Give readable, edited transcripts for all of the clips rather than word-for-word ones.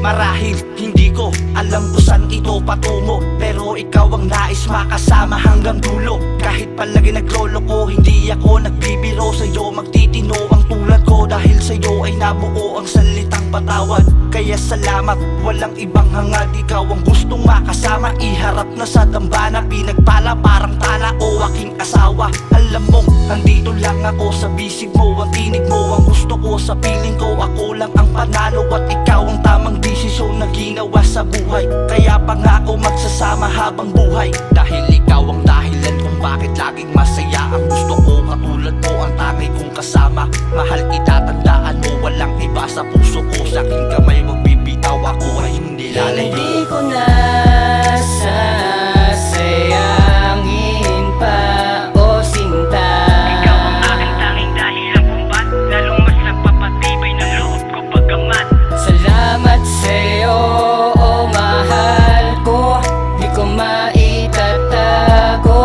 Marahil hindi ko alam kung saan ito patungo, pero ikaw ang nais makasama hanggang dulo. Kahit palagi naglolo ko, hindi ako nagbibiro. Sa'yo magtitino ang tulad ko, dahil sa'yo ay nabuo ang salitang patawad. Kaya salamat, walang ibang hangad. Ikaw ang gustong makasama, iharap na sa dambana. Pinagpala parang tala o aking asawa. Alam mong nandito lang ako sa bisig mo, ang tinig mo ang gusto ko. Sa piling ko ako lang ang panalo, at ikaw ang tamang desisyon na ginawa sa buhay. Kaya pangako magsasama habang buhay, dahil ikaw ang dahilan kung bakit laging masaya ang gusto ko. Katulad mo ang tagay kong kasama. Mahal kita, tandaan mo, walang iba sa puso ko. Sa aking kamay magbibitaw, ako ay hindi lalayo. Hindi ko na sasayangin pa, o sinta. Ikaw ang aking tanging dahilan kung ba't lalong mas nagpapatibay ng loob ko pagkamat. Salamat sa'yo, o mahal ko, di ko maitatago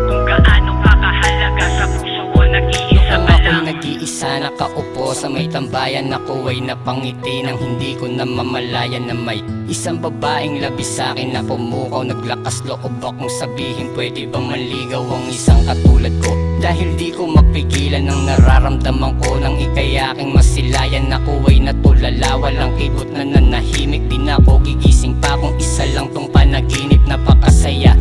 Kung gaano ka kahalaga sa puso ko, nag-iisa Noong ka ako'y lang. nag-iisa nakaupo sa may tambayan, ako ay napangiti nang hindi ko namamalayan na may isang babaeng labis sa'kin na pumukaw. Naglakas loob akong sabihin, pwede bang manligaw ang isang katulad ko? Dahil di ko mapigilan ang nararamdaman ko, nang ika'y aking masilayan. Ako ay natulala, walang kibot na nanahimik. Di na ako gigising pa kung isa lang tong panaginip. Napakasaya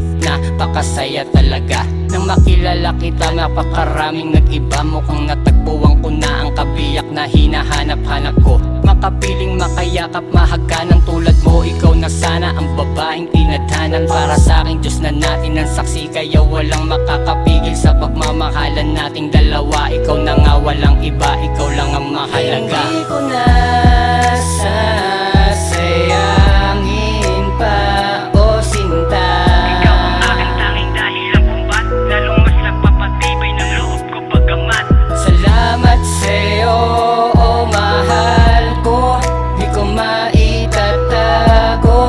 talaga nang makilala kita. Napakaraming nag-iba, mukhang natagpuan ko na ang kabiyak na hinahanap-hanap ko. Makapiling, makayakap, mahagkanang tulad mo. Ikaw na sana ang babaeng tinadhanan para sa aking Diyos na natin ang saksi. Kaya walang makakapigil sa pagmamahalan nating dalawa. Ikaw na nga, walang iba, ikaw lang ang mahalaga. Hindi ko na sasayangin pa, o sinta. Ikaw ang aking tanging dahilan kung ba't lalong mas nagpapatibay ng loob ko pagkamat. Salamat sa'yo, o mahal ko, di ko maitatago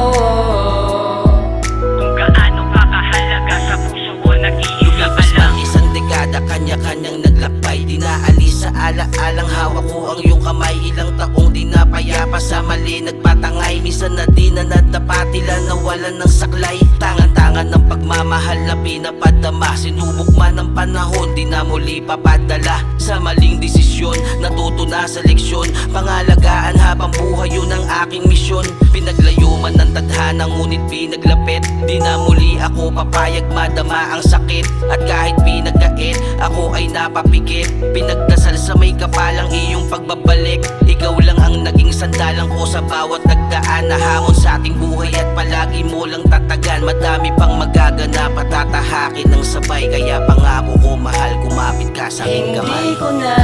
Kung gaano ka kahalaga sa puso ko, nag-iisa ka lang. Isang dekada, kanya-kanyang naglakbay. Di naalis sa ala-alang hawak ko ang iyong kamay. Ilang taong di napayapa sa mali nagpatangay. Minsan na di na nadapatila, nawalan ng saklay. Tangan-tangan ng pagmamahal na pinapadama. Sinubok man ng panahon, di na muli papadala. Sa maling desisyon, natuto na sa leksyon. Pangalagaan habang buhay, yun ang aking misyon. Pinaglayo man ng tadhana, ngunit pinaglapit. Di na muli ako papayag madama ang sakit. At kahit pinagkait, ako ay napapikit. Pinagdasal sa may kapalang iyong pagbabalik. Ikaw lang ang naging sandalan ko sa bawat nagdaan na hamon sa ating buhay. At palagi mo lang tatagan, madami pang magaganap at tatahakin ng sabay. Kaya pangako ko mahal, kumapit ka sa aking kamay. Hindi ko na